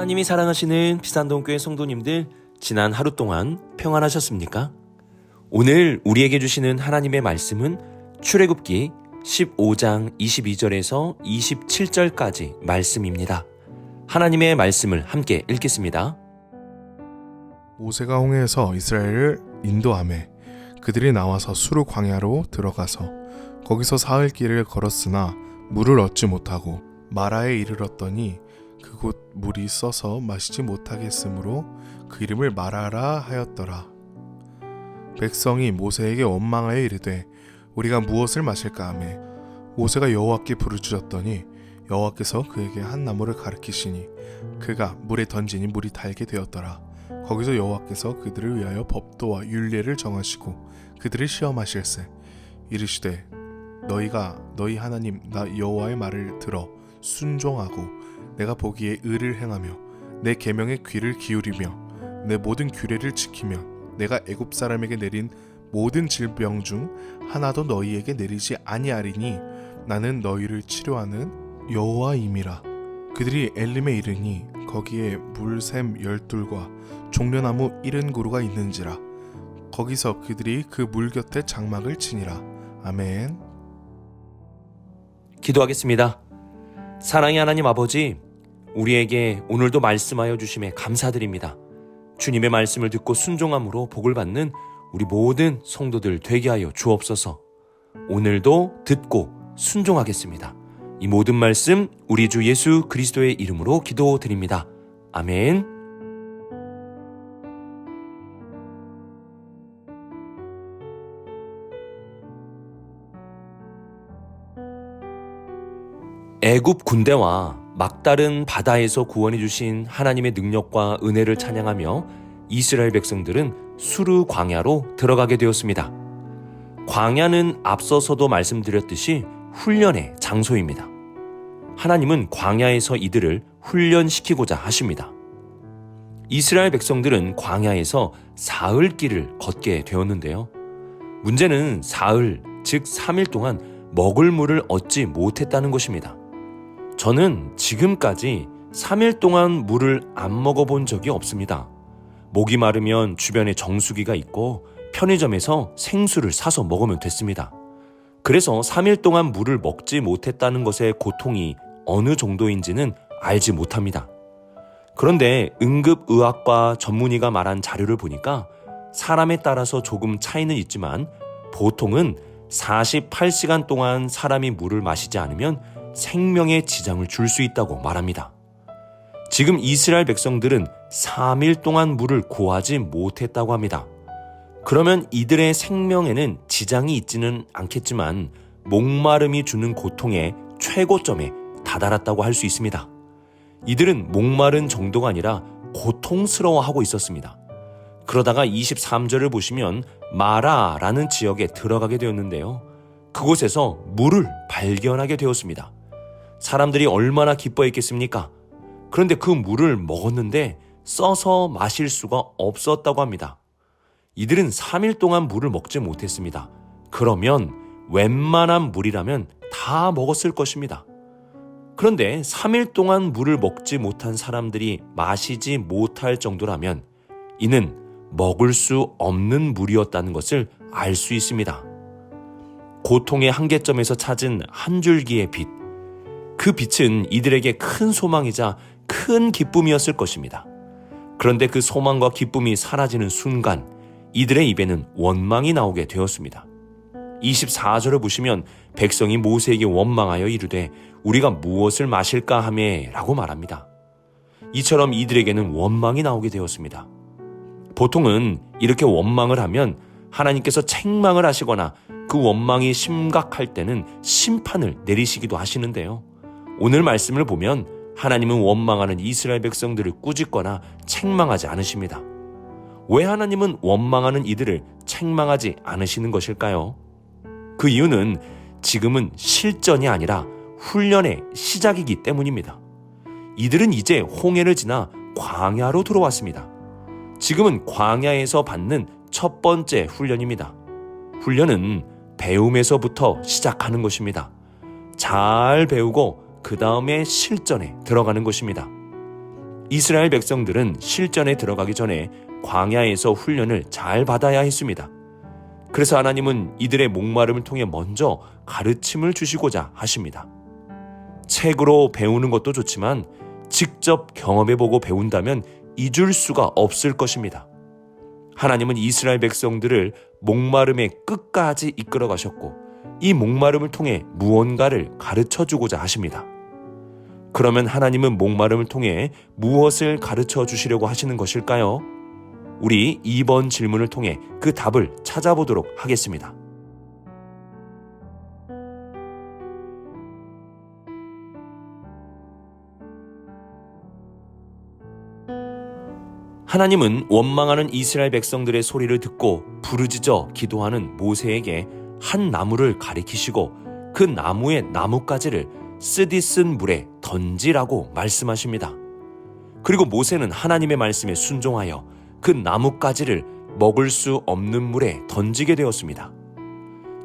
하나님이 사랑하시는 비산동교회 성도님들, 지난 하루 동안 평안하셨습니까? 오늘 우리에게 주시는 하나님의 말씀은 출애굽기 15장 22절에서 27절까지 말씀입니다. 하나님의 말씀을 함께 읽겠습니다. 모세가 홍해에서 이스라엘을 인도하매 그들이 나와서 수르 광야로 들어가서 거기서 사흘 길을 걸었으나 물을 얻지 못하고 마라에 이르렀더니 그곳 물이 써서 마시지 못하겠으므로 그 이름을 마라라 하였더라. 백성이 모세에게 원망하여 이르되 우리가 무엇을 마실까 하매 모세가 여호와께 부르짖었더니 여호와께서 그에게 한 나무를 가리키시니 그가 물에 던지니 물이 달게 되었더라. 거기서 여호와께서 그들을 위하여 법도와 율례를 정하시고 그들을 시험하실세 이르시되 너희가 너희 하나님 나 여호와의 말을 들어 순종하고 내가 보기에 의를 행하며 내 계명에 귀를 기울이며 내 모든 규례를 지키면 내가 애굽 사람에게 내린 모든 질병 중 하나도 너희에게 내리지 아니하리니 나는 너희를 치료하는 여호와임이라. 그들이 엘림에 이르니 거기에 물샘 12과 종려나무 70그루가 있는지라. 거기서 그들이 그 물 곁에 장막을 치니라. 아멘. 기도하겠습니다. 사랑의 하나님 아버지, 우리에게 오늘도 말씀하여 주심에 감사드립니다. 주님의 말씀을 듣고 순종함으로 복을 받는 우리 모든 성도들 되게 하여 주옵소서. 오늘도 듣고 순종하겠습니다. 이 모든 말씀 우리 주 예수 그리스도의 이름으로 기도드립니다. 아멘. 애굽 군대와 막다른 바다에서 구원해 주신 하나님의 능력과 은혜를 찬양하며 이스라엘 백성들은 수르 광야로 들어가게 되었습니다. 광야는 앞서서도 말씀드렸듯이 훈련의 장소입니다. 하나님은 광야에서 이들을 훈련시키고자 하십니다. 이스라엘 백성들은 광야에서 사흘 길을 걷게 되었는데요. 문제는 사흘, 즉 3일 동안 먹을 물을 얻지 못했다는 것입니다. 저는 지금까지 3일 동안 물을 안 먹어본 적이 없습니다. 목이 마르면 주변에 정수기가 있고 편의점에서 생수를 사서 먹으면 됐습니다. 그래서 3일 동안 물을 먹지 못했다는 것의 고통이 어느 정도인지는 알지 못합니다. 그런데 응급의학과 전문의가 말한 자료를 보니까 사람에 따라서 조금 차이는 있지만 보통은 48시간 동안 사람이 물을 마시지 않으면 생명에 지장을 줄 수 있다고 말합니다. 지금 이스라엘 백성들은 3일 동안 물을 구하지 못했다고 합니다. 그러면 이들의 생명에는 지장이 있지는 않겠지만 목마름이 주는 고통의 최고점에 다다랐다고 할 수 있습니다. 이들은 목마른 정도가 아니라 고통스러워하고 있었습니다. 그러다가 23절을 보시면 마라라는 지역에 들어가게 되었는데요. 그곳에서 물을 발견하게 되었습니다. 사람들이 얼마나 기뻐했겠습니까? 그런데 그 물을 먹었는데 써서 마실 수가 없었다고 합니다. 이들은 3일 동안 물을 먹지 못했습니다. 그러면 웬만한 물이라면 다 먹었을 것입니다. 그런데 3일 동안 물을 먹지 못한 사람들이 마시지 못할 정도라면 이는 먹을 수 없는 물이었다는 것을 알 수 있습니다. 고통의 한계점에서 찾은 한 줄기의 빛, 그 빛은 이들에게 큰 소망이자 큰 기쁨이었을 것입니다. 그런데 그 소망과 기쁨이 사라지는 순간 이들의 입에는 원망이 나오게 되었습니다. 24절을 보시면 백성이 모세에게 원망하여 이르되 우리가 무엇을 마실까 하매 라고 말합니다. 이처럼 이들에게는 원망이 나오게 되었습니다. 보통은 이렇게 원망을 하면 하나님께서 책망을 하시거나 그 원망이 심각할 때는 심판을 내리시기도 하시는데요. 오늘 말씀을 보면 하나님은 원망하는 이스라엘 백성들을 꾸짖거나 책망하지 않으십니다. 왜 하나님은 원망하는 이들을 책망하지 않으시는 것일까요? 그 이유는 지금은 실전이 아니라 훈련의 시작이기 때문입니다. 이들은 이제 홍해를 지나 광야로 들어왔습니다. 지금은 광야에서 받는 첫 번째 훈련입니다. 훈련은 배움에서부터 시작하는 것입니다. 잘 배우고 그 다음에 실전에 들어가는 것입니다. 이스라엘 백성들은 실전에 들어가기 전에 광야에서 훈련을 잘 받아야 했습니다. 그래서 하나님은 이들의 목마름을 통해 먼저 가르침을 주시고자 하십니다. 책으로 배우는 것도 좋지만 직접 경험해보고 배운다면 잊을 수가 없을 것입니다. 하나님은 이스라엘 백성들을 목마름의 끝까지 이끌어 가셨고 이 목마름을 통해 무언가를 가르쳐주고자 하십니다. 그러면 하나님은 목마름을 통해 무엇을 가르쳐 주시려고 하시는 것일까요? 우리 2번 질문을 통해 그 답을 찾아보도록 하겠습니다. 하나님은 원망하는 이스라엘 백성들의 소리를 듣고 부르짖어 기도하는 모세에게 한 나무를 가리키시고 그 나무의 나뭇가지를 쓰디쓴 물에 던지라고 말씀하십니다. 그리고 모세는 하나님의 말씀에 순종하여 그 나뭇가지를 먹을 수 없는 물에 던지게 되었습니다.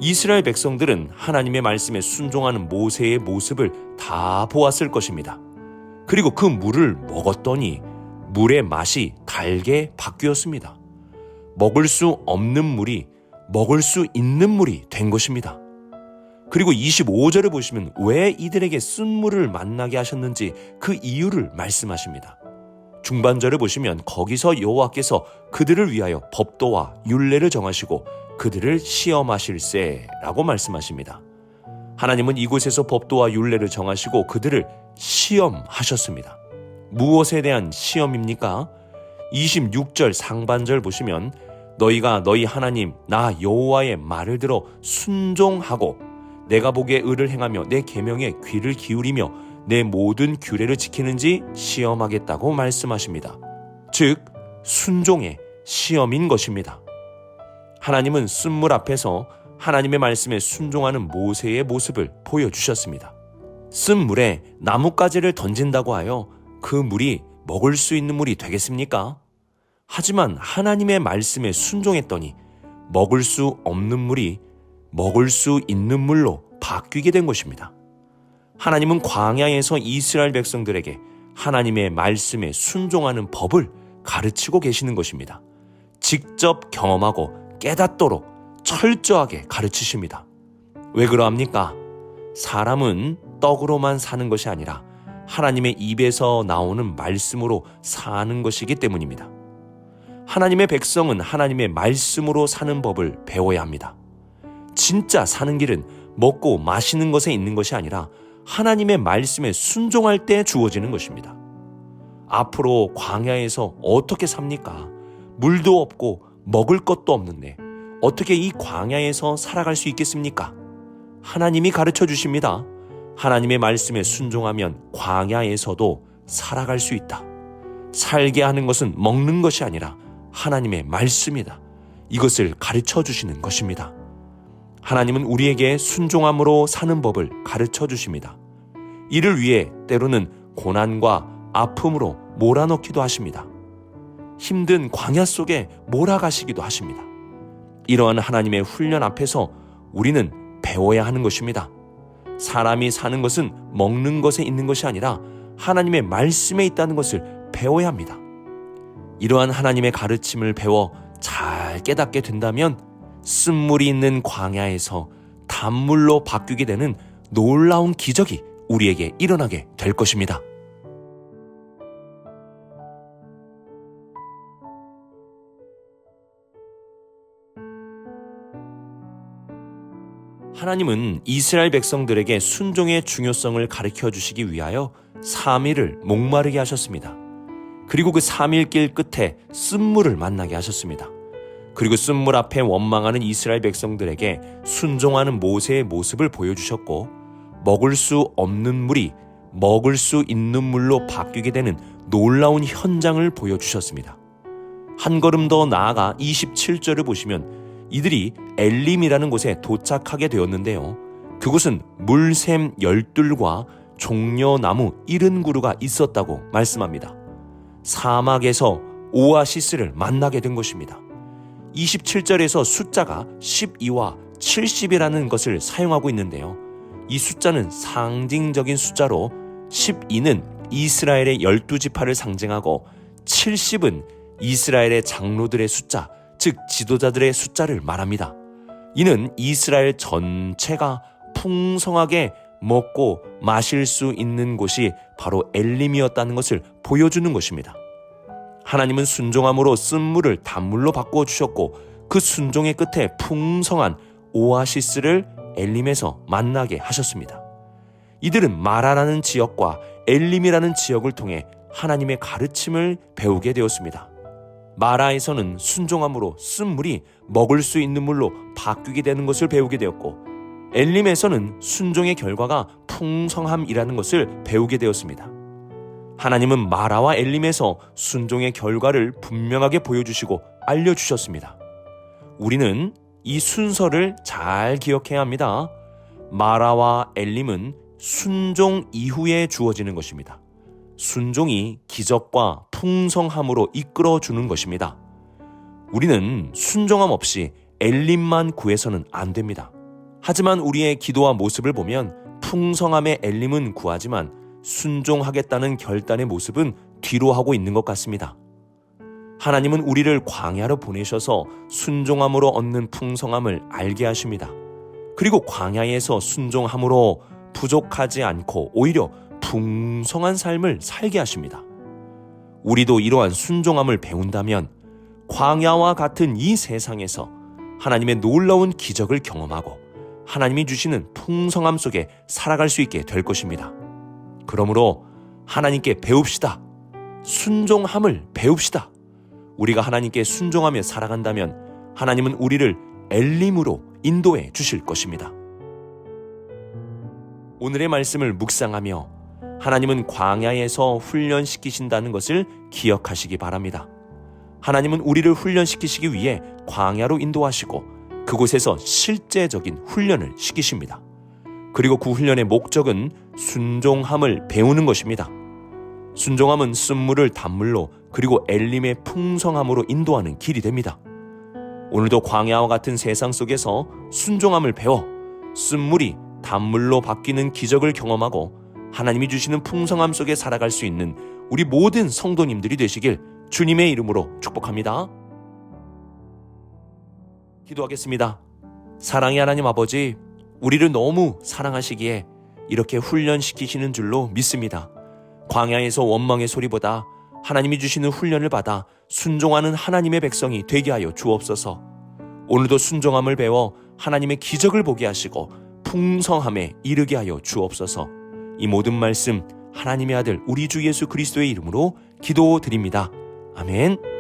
이스라엘 백성들은 하나님의 말씀에 순종하는 모세의 모습을 다 보았을 것입니다. 그리고 그 물을 먹었더니 물의 맛이 달게 바뀌었습니다. 먹을 수 없는 물이 먹을 수 있는 물이 된 것입니다. 그리고 25절을 보시면 왜 이들에게 쓴 물을 만나게 하셨는지 그 이유를 말씀하십니다. 중반절을 보시면 거기서 여호와께서 그들을 위하여 법도와 율례를 정하시고 그들을 시험하실세라고 말씀하십니다. 하나님은 이곳에서 법도와 율례를 정하시고 그들을 시험하셨습니다. 무엇에 대한 시험입니까? 26절 상반절 보시면 너희가 너희 하나님 나 여호와의 말을 들어 순종하고 내가 보기에 의를 행하며 내 계명에 귀를 기울이며 내 모든 규례를 지키는지 시험하겠다고 말씀하십니다. 즉 순종의 시험인 것입니다. 하나님은 쓴물 앞에서 하나님의 말씀에 순종하는 모세의 모습을 보여주셨습니다. 쓴 물에 나뭇가지를 던진다고 하여 그 물이 먹을 수 있는 물이 되겠습니까? 하지만 하나님의 말씀에 순종했더니 먹을 수 없는 물이 먹을 수 있는 물로 바뀌게 된 것입니다. 하나님은 광야에서 이스라엘 백성들에게 하나님의 말씀에 순종하는 법을 가르치고 계시는 것입니다. 직접 경험하고 깨닫도록 철저하게 가르치십니다. 왜 그러합니까? 사람은 떡으로만 사는 것이 아니라 하나님의 입에서 나오는 말씀으로 사는 것이기 때문입니다. 하나님의 백성은 하나님의 말씀으로 사는 법을 배워야 합니다. 진짜 사는 길은 먹고 마시는 것에 있는 것이 아니라 하나님의 말씀에 순종할 때 주어지는 것입니다. 앞으로 광야에서 어떻게 삽니까? 물도 없고 먹을 것도 없는데 어떻게 이 광야에서 살아갈 수 있겠습니까? 하나님이 가르쳐 주십니다. 하나님의 말씀에 순종하면 광야에서도 살아갈 수 있다. 살게 하는 것은 먹는 것이 아니라 하나님의 말씀이다. 이것을 가르쳐 주시는 것입니다. 하나님은 우리에게 순종함으로 사는 법을 가르쳐 주십니다. 이를 위해 때로는 고난과 아픔으로 몰아넣기도 하십니다. 힘든 광야 속에 몰아가시기도 하십니다. 이러한 하나님의 훈련 앞에서 우리는 배워야 하는 것입니다. 사람이 사는 것은 먹는 것에 있는 것이 아니라 하나님의 말씀에 있다는 것을 배워야 합니다. 이러한 하나님의 가르침을 배워 잘 깨닫게 된다면 쓴물이 있는 광야에서 단물로 바뀌게 되는 놀라운 기적이 우리에게 일어나게 될 것입니다. 하나님은 이스라엘 백성들에게 순종의 중요성을 가르쳐 주시기 위하여 3일을 목마르게 하셨습니다. 그리고 그 3일 길 끝에 쓴물을 만나게 하셨습니다. 그리고 쓴물 앞에 원망하는 이스라엘 백성들에게 순종하는 모세의 모습을 보여주셨고 먹을 수 없는 물이 먹을 수 있는 물로 바뀌게 되는 놀라운 현장을 보여주셨습니다. 한 걸음 더 나아가 27절을 보시면 이들이 엘림이라는 곳에 도착하게 되었는데요. 그곳은 물샘 12과 종려나무 70그루가 있었다고 말씀합니다. 사막에서 오아시스를 만나게 된 것입니다. 27절에서 숫자가 12와 70이라는 것을 사용하고 있는데요. 이 숫자는 상징적인 숫자로 12는 이스라엘의 12지파를 상징하고 70은 이스라엘의 장로들의 숫자, 즉 지도자들의 숫자를 말합니다. 이는 이스라엘 전체가 풍성하게 먹고 마실 수 있는 곳이 바로 엘림이었다는 것을 보여주는 것입니다. 하나님은 순종함으로 쓴 물을 단물로 바꾸어 주셨고 그 순종의 끝에 풍성한 오아시스를 엘림에서 만나게 하셨습니다. 이들은 마라라는 지역과 엘림이라는 지역을 통해 하나님의 가르침을 배우게 되었습니다. 마라에서는 순종함으로 쓴 물이 먹을 수 있는 물로 바뀌게 되는 것을 배우게 되었고, 엘림에서는 순종의 결과가 풍성함이라는 것을 배우게 되었습니다. 하나님은 마라와 엘림에서 순종의 결과를 분명하게 보여주시고 알려주셨습니다. 우리는 이 순서를 잘 기억해야 합니다. 마라와 엘림은 순종 이후에 주어지는 것입니다. 순종이 기적과 풍성함으로 이끌어주는 것입니다. 우리는 순종함 없이 엘림만 구해서는 안 됩니다. 하지만 우리의 기도와 모습을 보면 풍성함의 엘림은 구하지만 순종하겠다는 결단의 모습은 뒤로 하고 있는 것 같습니다. 하나님은 우리를 광야로 보내셔서 순종함으로 얻는 풍성함을 알게 하십니다. 그리고 광야에서 순종함으로 부족하지 않고 오히려 풍성한 삶을 살게 하십니다. 우리도 이러한 순종함을 배운다면 광야와 같은 이 세상에서 하나님의 놀라운 기적을 경험하고 하나님이 주시는 풍성함 속에 살아갈 수 있게 될 것입니다. 그러므로 하나님께 배웁시다. 순종함을 배웁시다. 우리가 하나님께 순종하며 살아간다면 하나님은 우리를 엘림으로 인도해 주실 것입니다. 오늘의 말씀을 묵상하며 하나님은 광야에서 훈련시키신다는 것을 기억하시기 바랍니다. 하나님은 우리를 훈련시키시기 위해 광야로 인도하시고 그곳에서 실제적인 훈련을 시키십니다. 그리고 그 훈련의 목적은 순종함을 배우는 것입니다. 순종함은 쓴물을 단물로 그리고 엘림의 풍성함으로 인도하는 길이 됩니다. 오늘도 광야와 같은 세상 속에서 순종함을 배워 쓴물이 단물로 바뀌는 기적을 경험하고 하나님이 주시는 풍성함 속에 살아갈 수 있는 우리 모든 성도님들이 되시길 주님의 이름으로 축복합니다. 기도하겠습니다. 사랑의 하나님 아버지, 우리를 너무 사랑하시기에 이렇게 훈련시키시는 줄로 믿습니다. 광야에서 원망의 소리보다 하나님이 주시는 훈련을 받아 순종하는 하나님의 백성이 되게 하여 주옵소서. 오늘도 순종함을 배워 하나님의 기적을 보게 하시고 풍성함에 이르게 하여 주옵소서. 이 모든 말씀 하나님의 아들 우리 주 예수 그리스도의 이름으로 기도드립니다. 아멘.